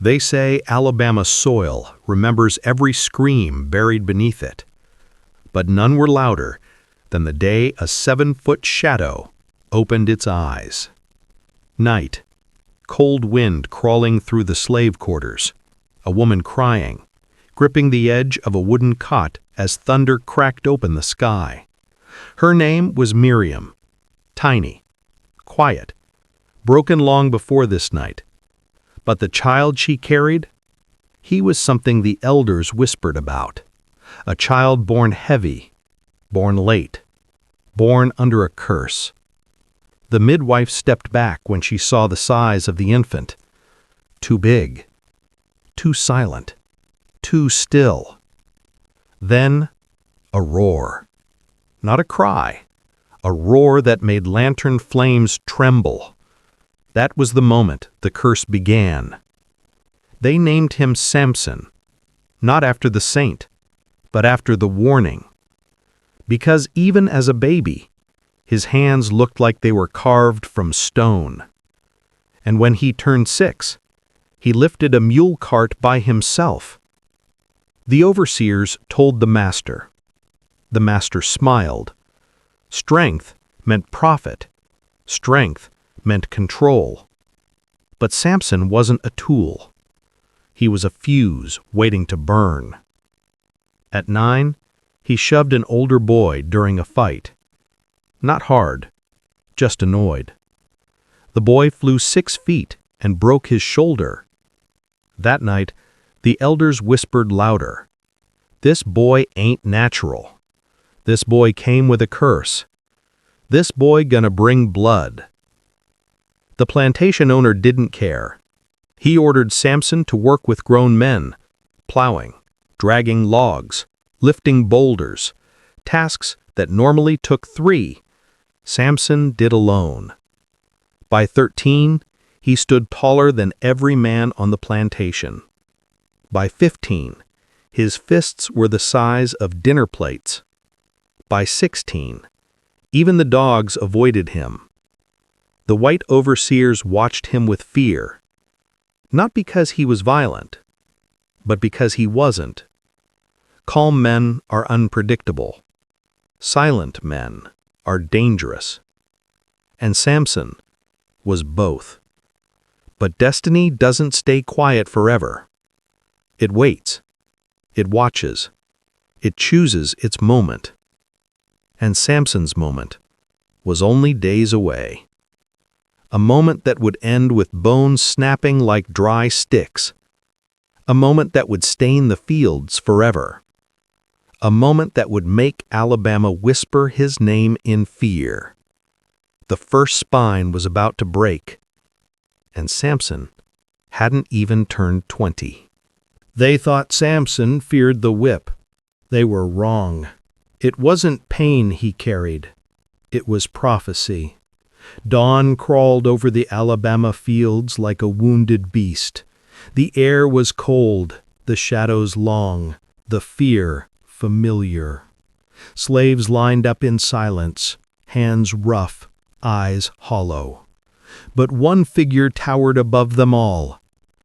They say Alabama soil remembers every scream buried beneath it, but none were louder than the day a 7-foot shadow opened its eyes. Night, cold wind crawling through the slave quarters, a woman crying, gripping the edge of a wooden cot as thunder cracked open the sky. Her name was Miriam, tiny, quiet, broken long before this night. But the child she carried, he was something the elders whispered about, a child born heavy, born late, born under a curse. The midwife stepped back when she saw the size of the infant. Too big, too silent, too still. Then, a roar. Not a cry, a roar that made lantern flames tremble. That was the moment the curse began. They named him Samson, not after the saint, but after the warning. Because even as a baby, his hands looked like they were carved from stone. And when he turned 6, he lifted a mule cart by himself. The overseers told the master. The master smiled. Strength meant profit. Strength meant control. But Samson wasn't a tool. He was a fuse waiting to burn. At 9, he shoved an older boy during a fight. Not hard, just annoyed. The boy flew 6 feet and broke his shoulder. That night, the elders whispered louder. This boy ain't natural. This boy came with a curse. This boy gonna bring blood. The plantation owner didn't care. He ordered Samson to work with grown men, plowing, dragging logs, lifting boulders, tasks that normally took 3. Samson did alone. By 13, he stood taller than every man on the plantation. By 15, his fists were the size of dinner plates. By 16, even the dogs avoided him. The white overseers watched him with fear, not because he was violent, but because he wasn't. Calm men are unpredictable. Silent men are dangerous. And Samson was both. But destiny doesn't stay quiet forever. It waits. It watches. It chooses its moment. And Samson's moment was only days away. A moment that would end with bones snapping like dry sticks. A moment that would stain the fields forever. A moment that would make Alabama whisper his name in fear. The first spine was about to break, and Samson hadn't even turned 20. They thought Samson feared the whip. They were wrong. It wasn't pain he carried. It was prophecy. Dawn crawled over the Alabama fields like a wounded beast. The air was cold, the shadows long, the fear familiar. Slaves lined up in silence, hands rough, eyes hollow. But one figure towered above them all.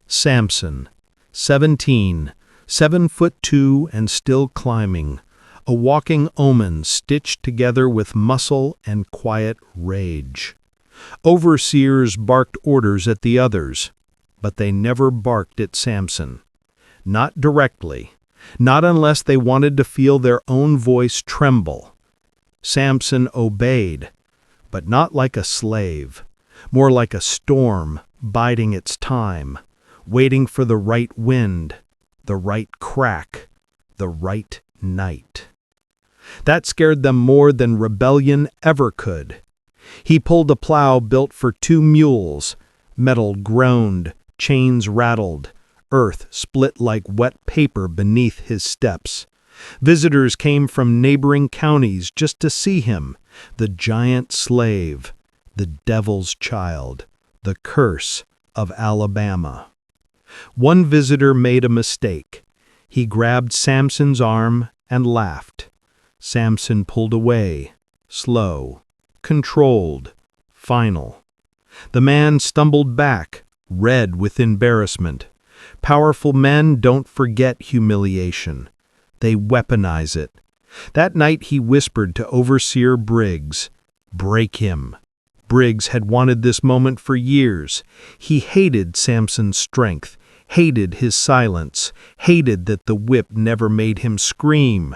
Samson, 17, 7'2" and still climbing, a walking omen stitched together with muscle and quiet rage. Overseers barked orders at the others, but they never barked at Samson. Not directly, not unless they wanted to feel their own voice tremble. Samson obeyed, but not like a slave, more like a storm biding its time, waiting for the right wind, the right crack, the right night. That scared them more than rebellion ever could. He pulled a plow built for 2 mules. Metal groaned, chains rattled, earth split like wet paper beneath his steps. Visitors came from neighboring counties just to see him, the giant slave, the devil's child, the curse of Alabama. One visitor made a mistake. He grabbed Samson's arm and laughed. Samson pulled away, slow, controlled, final. The man stumbled back, red with embarrassment, Powerful men don't forget humiliation. They weaponize it. That night he whispered to Overseer Briggs, "Break him." Briggs had wanted this moment for years. He hated Samson's strength, hated his silence, hated that the whip never made him scream.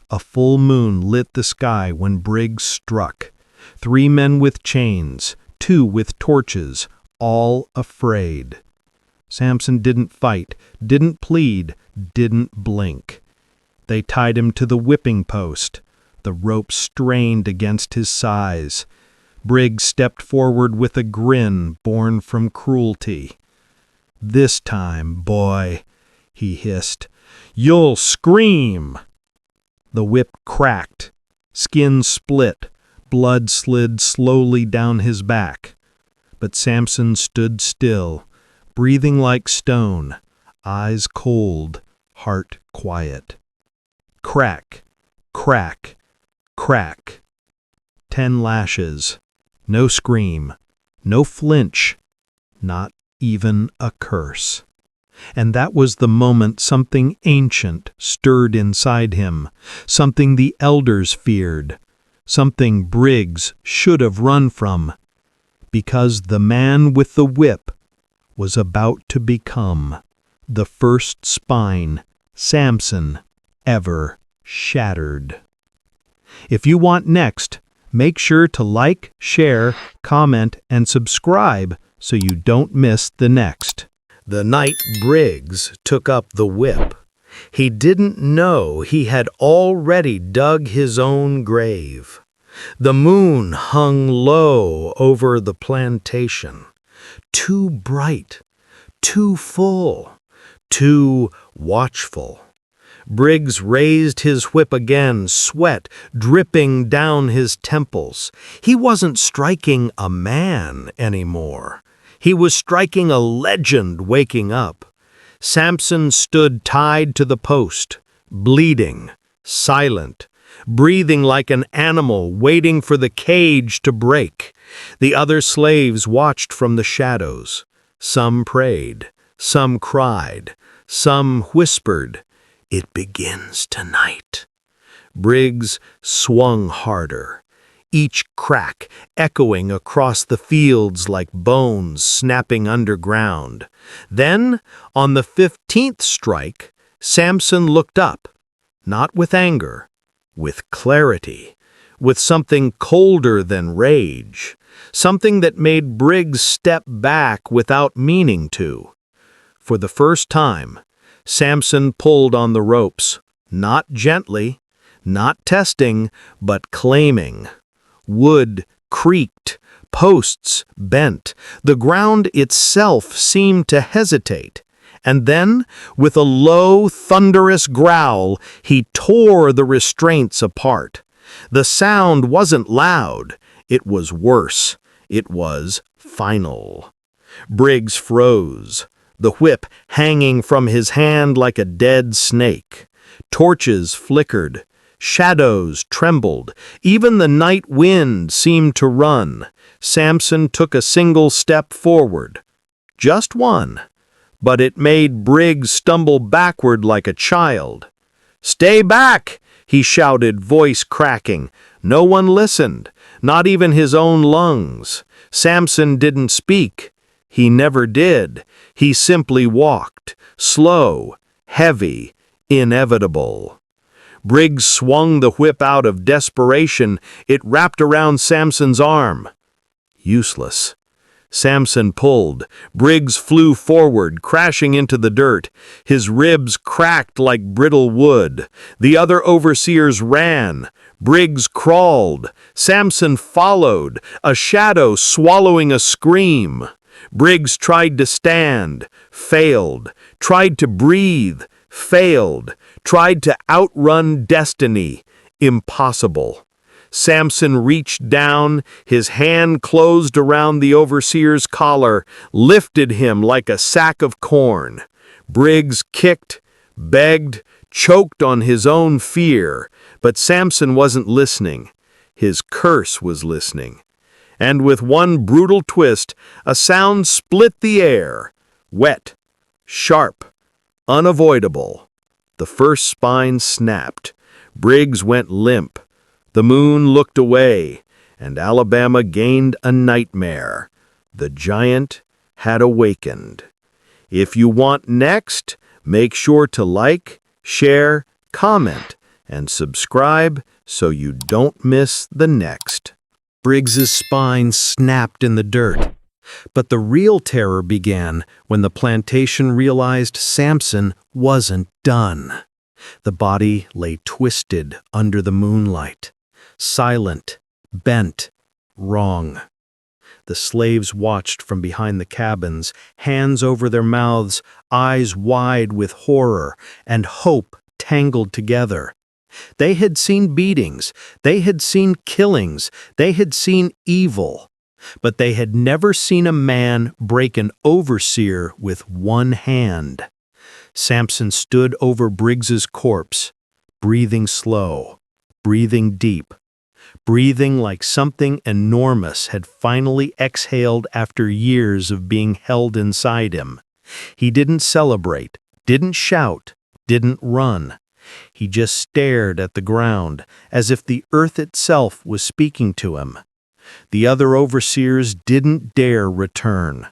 A full moon lit the sky when Briggs struck. 3 men with chains, 2 with torches, all afraid. Samson didn't fight, didn't plead, didn't blink. They tied him to the whipping post. The rope strained against his size. Briggs stepped forward with a grin born from cruelty. "This time, boy," he hissed, "you'll scream." The whip cracked, skin split, blood slid slowly down his back. But Samson stood still, breathing like stone, eyes cold, heart quiet. Crack, crack, crack. 10 lashes. No scream, no flinch, not even a curse. And that was the moment something ancient stirred inside him, something the elders feared, something Briggs should have run from, because the man with the whip was about to become the first spine Samson ever shattered. If you want next, make sure to like, share, comment, and subscribe so you don't miss the next. The night Briggs took up the whip, he didn't know he had already dug his own grave. The moon hung low over the plantation, too bright, too full, too watchful. Briggs raised his whip again, sweat dripping down his temples. He wasn't striking a man anymore. He was striking a legend waking up. Samson stood tied to the post, bleeding, silent, breathing like an animal waiting for the cage to break. The other slaves watched from the shadows. Some prayed, some cried, some whispered, "It begins tonight." Briggs swung harder, each crack echoing across the fields like bones snapping underground. Then, on the 15th strike, Samson looked up, not with anger, with clarity, with something colder than rage, something that made Briggs step back without meaning to. For the first time, Samson pulled on the ropes, not gently, not testing, but claiming. Wood creaked, posts bent, the ground itself seemed to hesitate. And then, with a low, thunderous growl, he tore the restraints apart. The sound wasn't loud, it was worse, it was final. Briggs froze, the whip hanging from his hand like a dead snake. Torches flickered, shadows trembled, even the night wind seemed to run. Samson took a single step forward. Just one. But it made Briggs stumble backward like a child. "Stay back!" he shouted, voice cracking. No one listened, not even his own lungs. Samson didn't speak. He never did. He simply walked, slow, heavy, inevitable. Briggs swung the whip out of desperation. It wrapped around Samson's arm. Useless. Samson pulled. Briggs flew forward, crashing into the dirt. His ribs cracked like brittle wood. The other overseers ran. Briggs crawled. Samson followed, a shadow swallowing a scream. Briggs tried to stand, failed. Tried to breathe, failed. Tried to outrun destiny, impossible. Samson reached down, his hand closed around the overseer's collar, lifted him like a sack of corn. Briggs kicked, begged, choked on his own fear, but Samson wasn't listening. His curse was listening. And with one brutal twist, a sound split the air, wet, Sharp, unavoidable. The first spine snapped. Briggs went limp. The moon looked away, and Alabama gained a nightmare. The giant had awakened. If you want next, make sure to like, share, comment, and subscribe so you don't miss the next. Briggs's spine snapped in the dirt. But the real terror began when the plantation realized Samson wasn't done. The body lay twisted under the moonlight, silent, bent, wrong. The slaves watched from behind the cabins, hands over their mouths, eyes wide with horror and hope tangled together. They had seen beatings, they had seen killings, they had seen evil. But they had never seen a man break an overseer with one hand. Samson stood over Briggs's corpse, breathing slow, breathing deep, breathing like something enormous had finally exhaled after years of being held inside him. He didn't celebrate, didn't shout, didn't run. He just stared at the ground, as if the earth itself was speaking to him. The other overseers didn't dare return.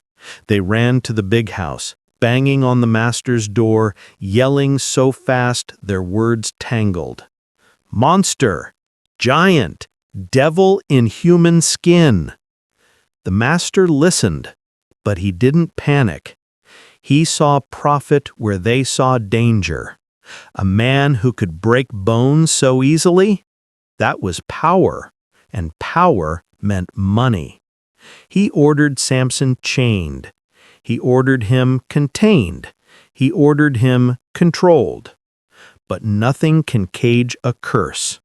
They ran to the big house, banging on the master's door, yelling so fast their words tangled. Monster! Giant! Devil in human skin! The master listened, but he didn't panic. He saw profit where they saw danger. A man who could break bones so easily? That was power, and power meant money. He ordered Samson chained. He ordered him contained. He ordered him controlled. But nothing can cage a curse.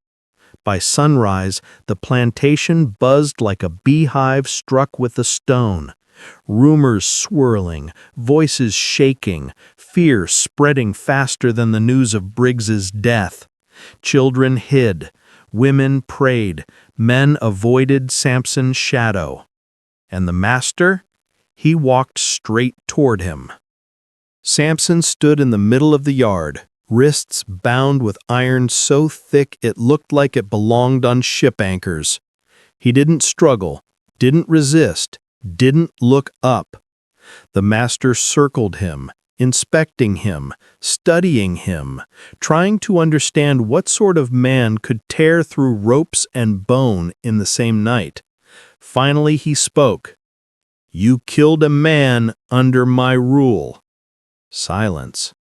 By sunrise, the plantation buzzed like a beehive struck with a stone. Rumors swirling, voices shaking, fear spreading faster than the news of Briggs's death. Children hid. Women prayed, men avoided Samson's shadow. And the master? He walked straight toward him. Samson stood in the middle of the yard, wrists bound with iron so thick it looked like it belonged on ship anchors. He didn't struggle, didn't resist, didn't look up. The master circled him, inspecting him, studying him, trying to understand what sort of man could tear through ropes and bone in the same night. Finally he spoke. You killed a man under my rule. Silence.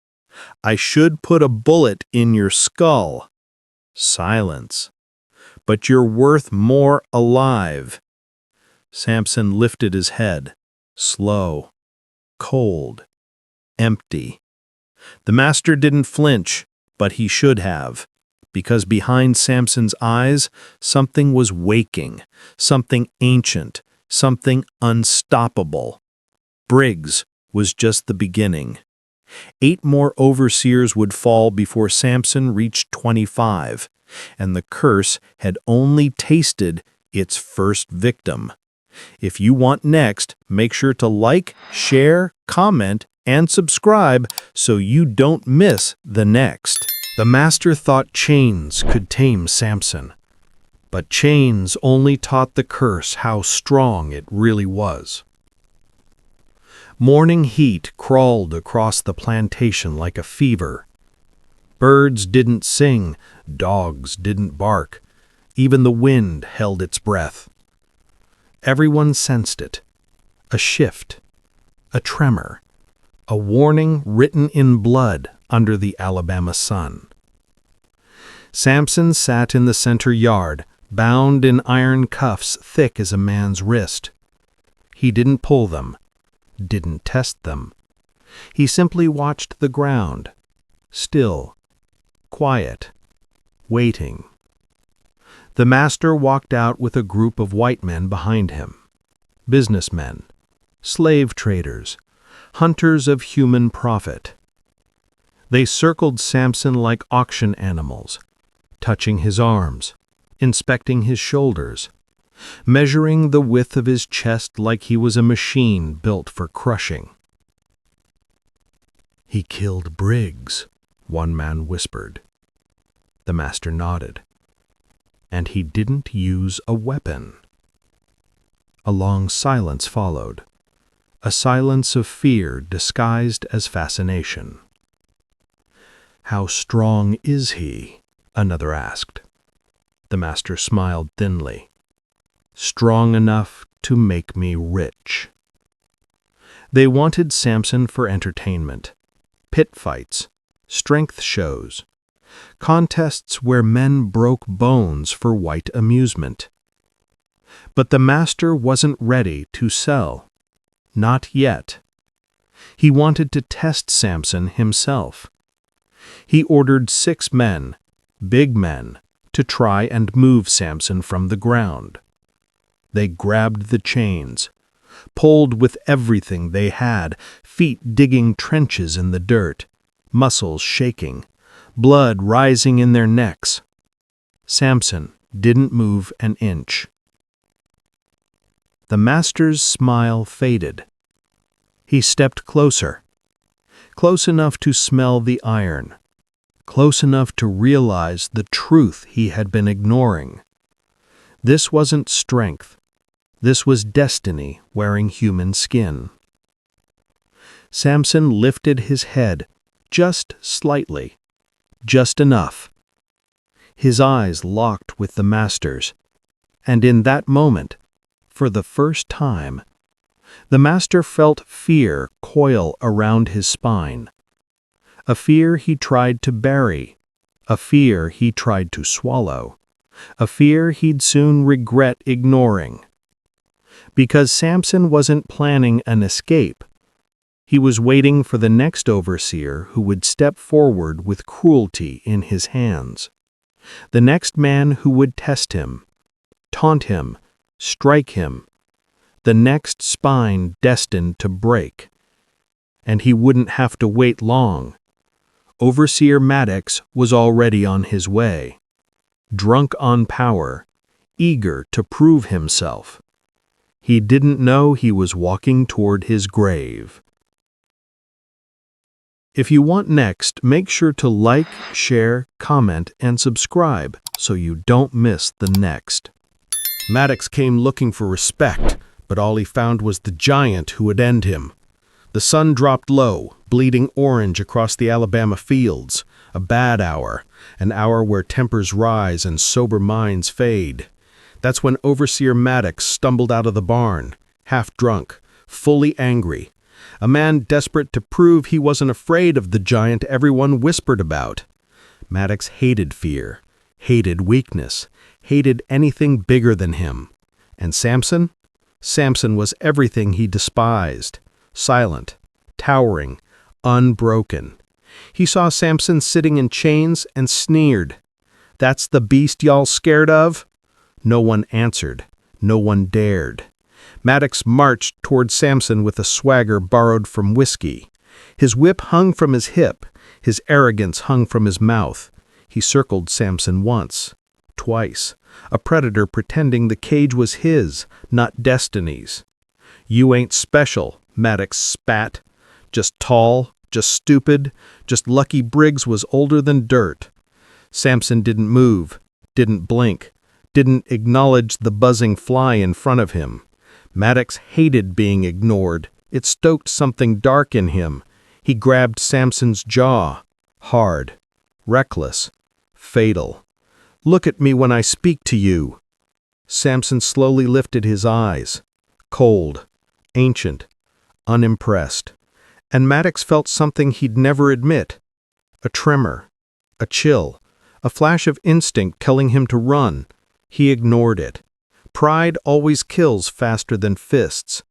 I should put a bullet in your skull. Silence. But you're worth more alive. Samson lifted his head, slow, cold, empty. The master didn't flinch, but he should have, because behind Samson's eyes, something was waking, something ancient, something unstoppable. Briggs was just the beginning. 8 more overseers would fall before Samson reached 25, and the curse had only tasted its first victim. If you want next, make sure to like, share, comment, and subscribe so you don't miss the next. The master thought chains could tame Samson, but chains only taught the curse how strong it really was. Morning heat crawled across the plantation like a fever. Birds didn't sing, dogs didn't bark, even the wind held its breath. Everyone sensed it, a shift, a tremor, a warning written in blood under the Alabama sun. Samson sat in the center yard, bound in iron cuffs thick as a man's wrist. He didn't pull them, didn't test them. He simply watched the ground, still, quiet, waiting. The master walked out with a group of white men behind him. Businessmen, slave traders, hunters of human profit. They circled Samson like auction animals, touching his arms, inspecting his shoulders, measuring the width of his chest like he was a machine built for crushing. "He killed Briggs," one man whispered. The master nodded. "And he didn't use a weapon." A long silence followed, a silence of fear disguised as fascination. "How strong is he?" another asked. The master smiled thinly. "Strong enough to make me rich." They wanted Samson for entertainment, pit fights, strength shows, contests where men broke bones for white amusement. But the master wasn't ready to sell. Not yet. He wanted to test Samson himself. He ordered 6 men, big men, to try and move Samson from the ground. They grabbed the chains, pulled with everything they had, feet digging trenches in the dirt, muscles shaking, blood rising in their necks. Samson didn't move an inch. The master's smile faded. He stepped closer, close enough to smell the iron, close enough to realize the truth he had been ignoring. This wasn't strength. This was destiny wearing human skin. Samson lifted his head, just slightly, just enough. His eyes locked with the master's, and in that moment, for the first time, the master felt fear coil around his spine. A fear he tried to bury, a fear he tried to swallow, a fear he'd soon regret ignoring. Because Samson wasn't planning an escape. He was waiting for the next overseer who would step forward with cruelty in his hands. The next man who would test him, taunt him, strike him. The next spine destined to break. And he wouldn't have to wait long. Overseer Maddox was already on his way, drunk on power, eager to prove himself. He didn't know he was walking toward his grave. If you want next, make sure to like, share, comment, and subscribe so you don't miss the next. Maddox came looking for respect, but all he found was the giant who would end him. The sun dropped low, bleeding orange across the Alabama fields, a bad hour, an hour where tempers rise and sober minds fade. That's when Overseer Maddox stumbled out of the barn, half drunk, fully angry, a man desperate to prove he wasn't afraid of the giant everyone whispered about. Maddox hated fear, hated weakness, hated anything bigger than him. And Samson? Samson was everything he despised. Silent, towering, unbroken. He saw Samson sitting in chains and sneered. "That's the beast y'all scared of?" No one answered. No one dared. Maddox marched toward Samson with a swagger borrowed from whiskey. His whip hung from his hip. His arrogance hung from his mouth. He circled Samson once, twice, a predator pretending the cage was his, not Destiny's. "You ain't special," Maddox spat. "Just tall, just stupid, just lucky Briggs was older than dirt." Samson didn't move, didn't blink, didn't acknowledge the buzzing fly in front of him. Maddox hated being ignored. It stoked something dark in him. He grabbed Samson's jaw, hard, reckless, fatal. "Look at me when I speak to you." Samson slowly lifted his eyes, cold, ancient, unimpressed. And Maddox felt something he'd never admit. A tremor, a chill, a flash of instinct telling him to run. He ignored it. Pride always kills faster than fists.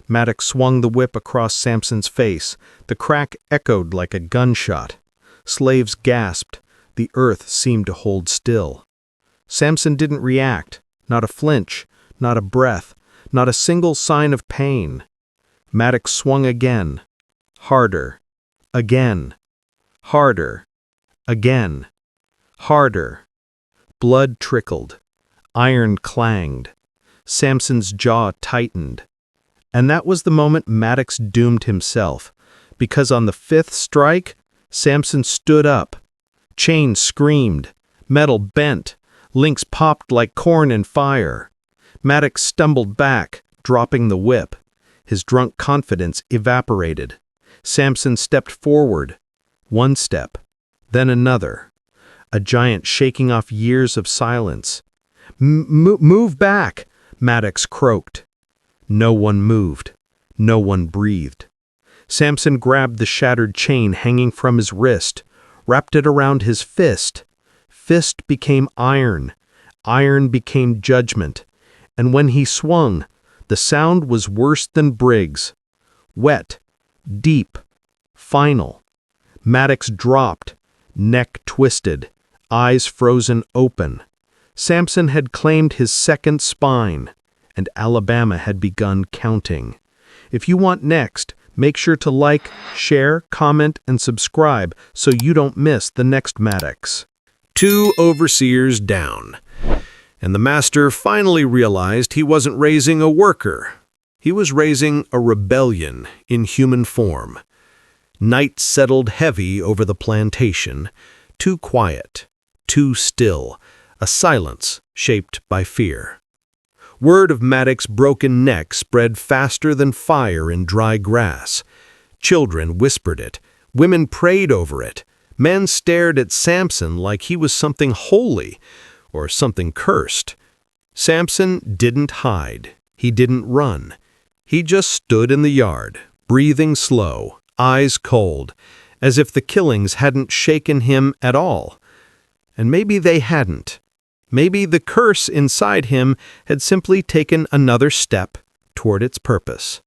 Maddox swung the whip across Samson's face. The crack echoed like a gunshot. Slaves gasped. The earth seemed to hold still. Samson didn't react. Not a flinch, not a breath, not a single sign of pain. Maddox swung again. Harder. Again. Harder. Again. Harder. Blood trickled. Iron clanged. Samson's jaw tightened. And that was the moment Maddox doomed himself, because on the fifth strike, Samson stood up. Chain screamed, metal bent, links popped like corn in fire. Maddox stumbled back, dropping the whip. His drunk confidence evaporated. Samson stepped forward. One step, then another. A giant shaking off years of silence. Move back, Maddox croaked. No one moved. No one breathed. Samson grabbed the shattered chain hanging from his wrist, wrapped it around his fist. Fist became iron. Iron became judgment. And when he swung, the sound was worse than Briggs. Wet, deep, final. Maddox dropped, neck twisted, eyes frozen open. Samson had claimed his second spine, and Alabama had begun counting. If you want next, make sure to like, share, comment, and subscribe so you don't miss the next Maddox. 2 overseers down. And the master finally realized he wasn't raising a worker. He was raising a rebellion in human form. Night settled heavy over the plantation, too quiet, too still, a silence shaped by fear. Word of Maddox's broken neck spread faster than fire in dry grass. Children whispered it. Women prayed over it. Men stared at Samson like he was something holy or something cursed. Samson didn't hide. He didn't run. He just stood in the yard, breathing slow, eyes cold, as if the killings hadn't shaken him at all. And maybe they hadn't. Maybe the curse inside him had simply taken another step toward its purpose.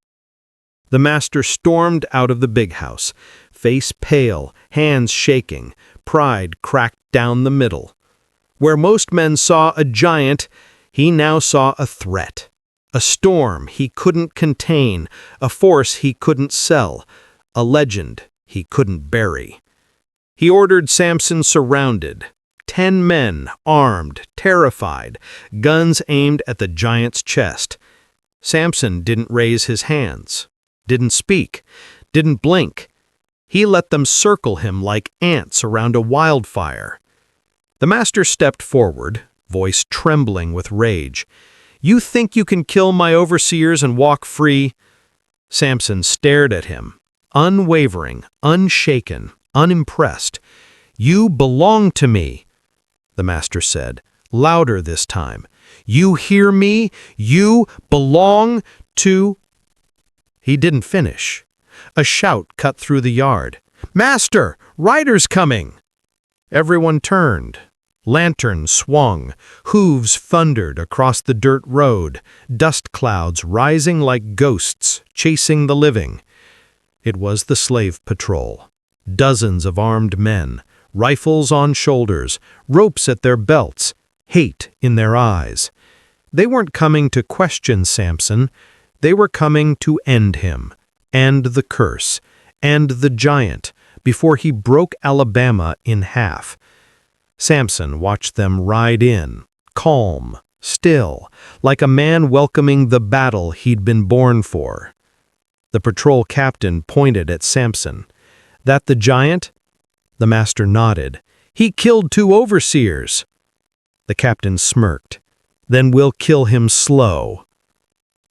The master stormed out of the big house, face pale, hands shaking, pride cracked down the middle. Where most men saw a giant, he now saw a threat. A storm he couldn't contain, a force he couldn't sell, a legend he couldn't bury. He ordered Samson surrounded. 10 men, armed, terrified, guns aimed at the giant's chest. Samson didn't raise his hands, didn't speak, didn't blink. He let them circle him like ants around a wildfire. The master stepped forward, voice trembling with rage. "You think you can kill my overseers and walk free?" Samson stared at him, unwavering, unshaken, unimpressed. "You belong to me," the master said, louder this time. "You hear me? You belong to—" He didn't finish. A shout cut through the yard. "Master, riders coming!" Everyone turned. Lanterns swung. Hooves thundered across the dirt road, dust clouds rising like ghosts, chasing the living. It was the slave patrol. Dozens of armed men, rifles on shoulders, ropes at their belts, hate in their eyes. They weren't coming to question Samson. They were coming to end him, end the curse, end the giant, before he broke Alabama in half. Samson watched them ride in, calm, still, like a man welcoming the battle he'd been born for. The patrol captain pointed at Samson. "That the giant?" The master nodded. "He killed 2 overseers." The captain smirked. "Then we'll kill him slow."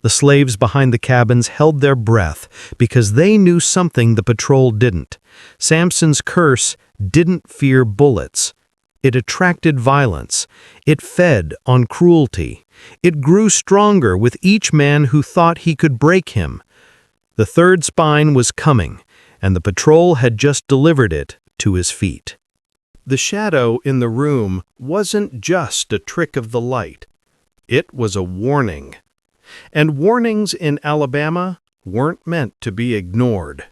The slaves behind the cabins held their breath because they knew something the patrol didn't. Samson's curse didn't fear bullets. It attracted violence. It fed on cruelty. It grew stronger with each man who thought he could break him. The third spine was coming, and the patrol had just delivered it to his feet. The shadow in the room wasn't just a trick of the light. It was a warning. And warnings in Alabama weren't meant to be ignored.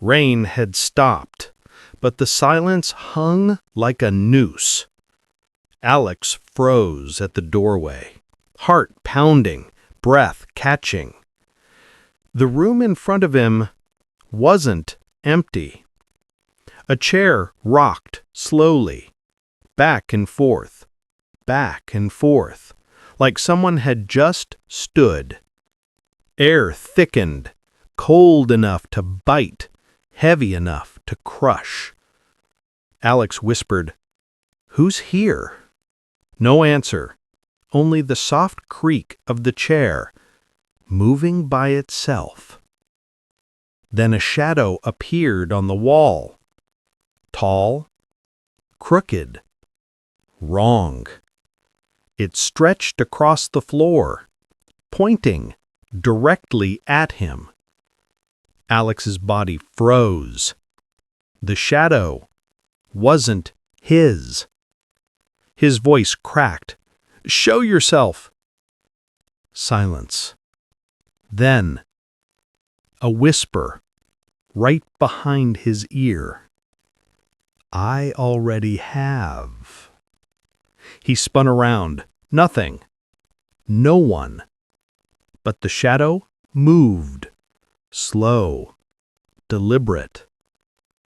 Rain had stopped, but the silence hung like a noose. Alex froze at the doorway, heart pounding, breath catching. The room in front of him wasn't empty. A chair rocked slowly, back and forth, like someone had just stood. Air thickened, cold enough to bite, heavy enough to crush. Alex whispered, "Who's here?" No answer, only the soft creak of the chair, moving by itself. Then a shadow appeared on the wall. Tall, crooked, wrong. It stretched across the floor, pointing directly at him. Alex's body froze. The shadow wasn't his. His voice cracked. "Show yourself!" Silence. Then, a whisper right behind his ear. "I already have." He spun around. Nothing. No one. But the shadow moved. Slow. Deliberate.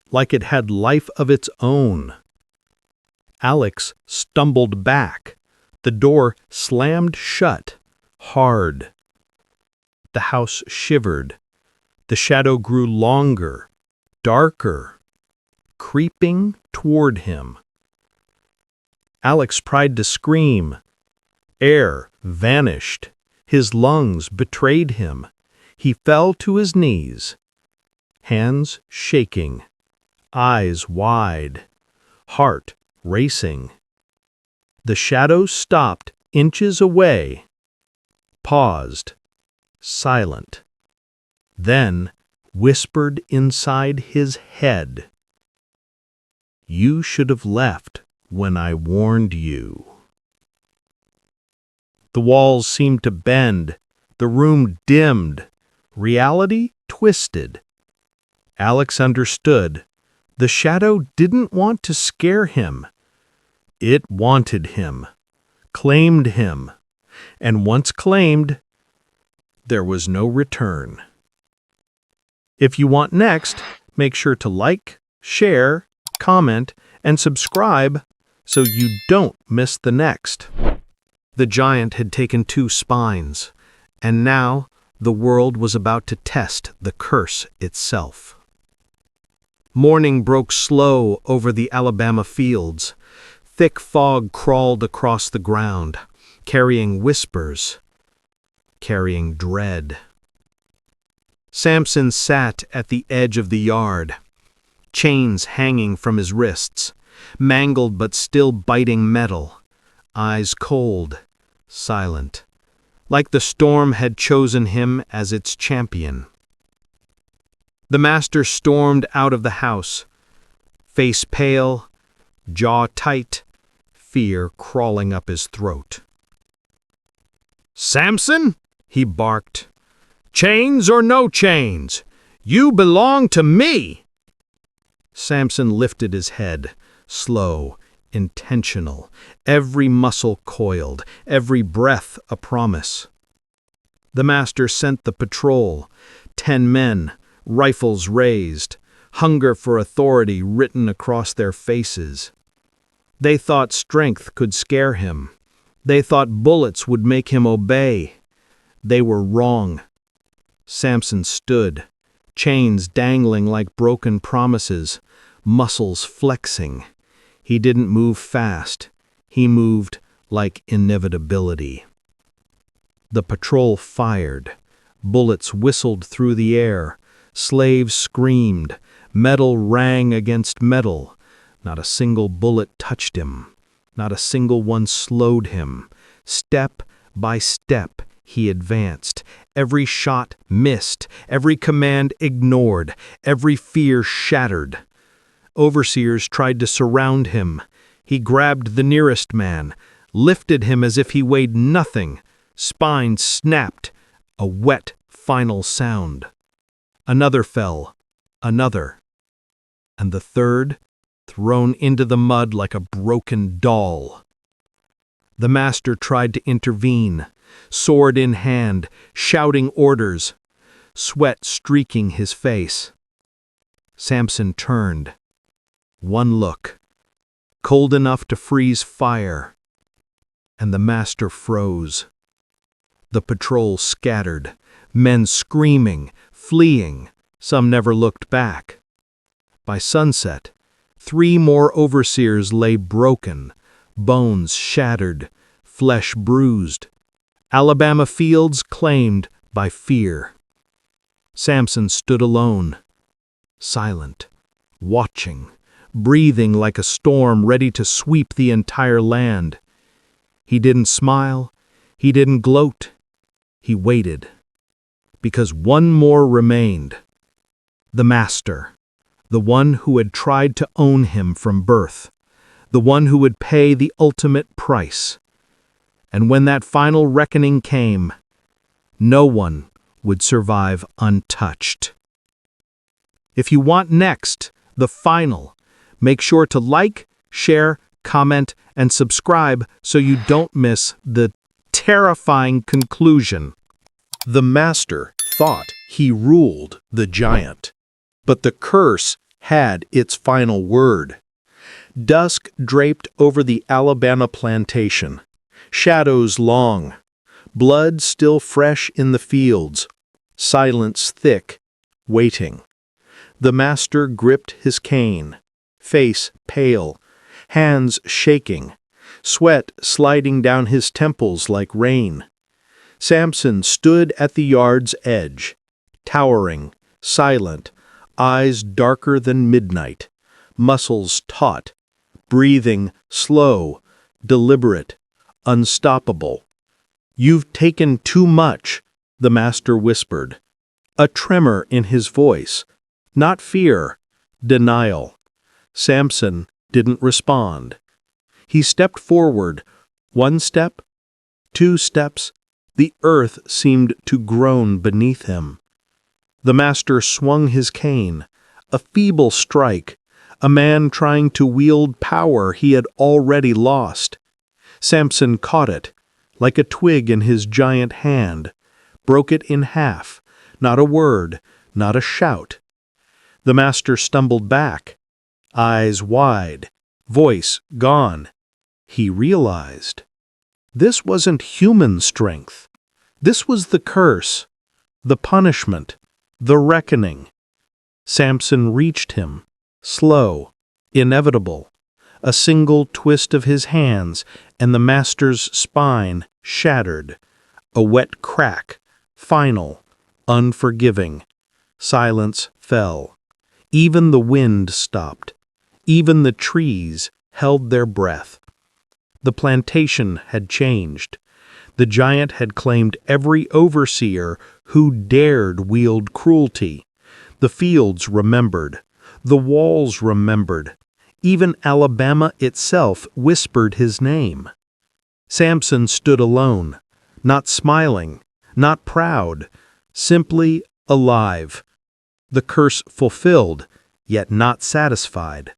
Like it had life of its own. Alex stumbled back. The door slammed shut, hard. The house shivered. The shadow grew longer, darker, creeping toward him. Alex tried to scream. Air vanished. His lungs betrayed him. He fell to his knees, hands shaking, eyes wide, heart racing. The shadow stopped inches away, paused, silent, then whispered inside his head, "You should have left when I warned you." The walls seemed to bend, the room dimmed, reality twisted. Alex understood. The shadow didn't want to scare him. It wanted him, claimed him, and once claimed, there was no return. If you want next, make sure to like, share, comment, and subscribe so you don't miss the next. The giant had taken 2 spines, and now the world was about to test the curse itself. Morning broke slow over the Alabama fields. Thick fog crawled across the ground, carrying whispers, carrying dread. Samson sat at the edge of the yard, chains hanging from his wrists, mangled but still biting metal, eyes cold, silent, like the storm had chosen him as its champion. The master stormed out of the house, face pale, jaw tight, fear crawling up his throat. "Samson," he barked, "chains or no chains, you belong to me!" Samson lifted his head, slow, intentional, every muscle coiled, every breath a promise. The master sent the patrol, 10 men, rifles raised, hunger for authority written across their faces. They thought strength could scare him. They thought bullets would make him obey. They were wrong. Samson stood, chains dangling like broken promises, muscles flexing. He didn't move fast. He moved like inevitability. The patrol fired. Bullets whistled through the air. Slaves screamed. Metal rang against metal. Not a single bullet touched him. Not a single one slowed him. Step by step, he advanced. Every shot missed. Every command ignored. Every fear shattered. Overseers tried to surround him. He grabbed the nearest man, lifted him as if he weighed nothing. Spine snapped. A wet, final sound. Another fell. Another. And the third, thrown into the mud like a broken doll. The master tried to intervene, sword in hand, shouting orders, sweat streaking his face. Samson turned. One look, cold enough to freeze fire, and the master froze. The patrol scattered, men screaming, fleeing, some never looked back. By sunset, 3 more overseers lay broken, bones shattered, flesh bruised. Alabama fields claimed by fear. Samson stood alone, silent, watching, breathing like a storm ready to sweep the entire land. He didn't smile, he didn't gloat, he waited. Because one more remained. The master, the one who had tried to own him from birth, the one who would pay the ultimate price. And when that final reckoning came, no one would survive untouched. If you want next, the final, make sure to like, share, comment, and subscribe so you don't miss the terrifying conclusion. The master thought he ruled the giant, but the curse had its final word. Dusk draped over the Alabama plantation, shadows long, blood still fresh in the fields, silence thick, waiting. The master gripped his cane, face pale, hands shaking, sweat sliding down his temples like rain. Samson stood at the yard's edge, towering, silent, eyes darker than midnight, muscles taut, breathing slow, deliberate, unstoppable. "You've taken too much," the master whispered, a tremor in his voice, not fear, denial. Samson didn't respond. He stepped forward, 1 step, 2 steps. The earth seemed to groan beneath him. The master swung his cane, a feeble strike, a man trying to wield power he had already lost. Samson caught it, like a twig in his giant hand, broke it in half, not a word, not a shout. The master stumbled back, eyes wide, voice gone. He realized. This wasn't human strength. This was the curse, the punishment, the reckoning. Samson reached him, slow, inevitable. A single twist of his hands, and the master's spine shattered. A wet crack, final, unforgiving. Silence fell. Even the wind stopped. Even the trees held their breath. The plantation had changed. The giant had claimed every overseer who dared wield cruelty. The fields remembered. The walls remembered. Even Alabama itself whispered his name. Samson stood alone, not smiling, not proud, simply alive. The curse fulfilled, yet not satisfied.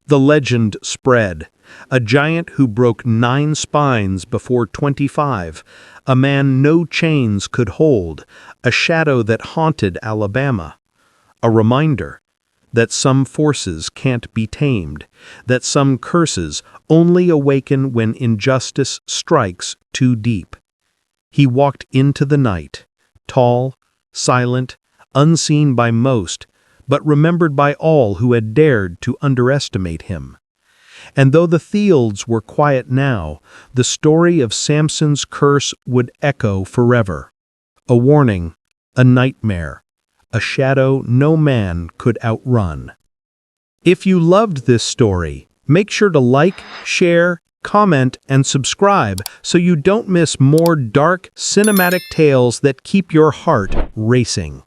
The legend spread. A giant who broke 9 spines before 25, a man no chains could hold, a shadow that haunted Alabama. A reminder that some forces can't be tamed, that some curses only awaken when injustice strikes too deep. He walked into the night, tall, silent, unseen by most, but remembered by all who had dared to underestimate him. And though the fields were quiet now, the story of Samson's curse would echo forever. A warning, a nightmare, a shadow no man could outrun. If you loved this story, make sure to like, share, comment, and subscribe so you don't miss more dark, cinematic tales that keep your heart racing.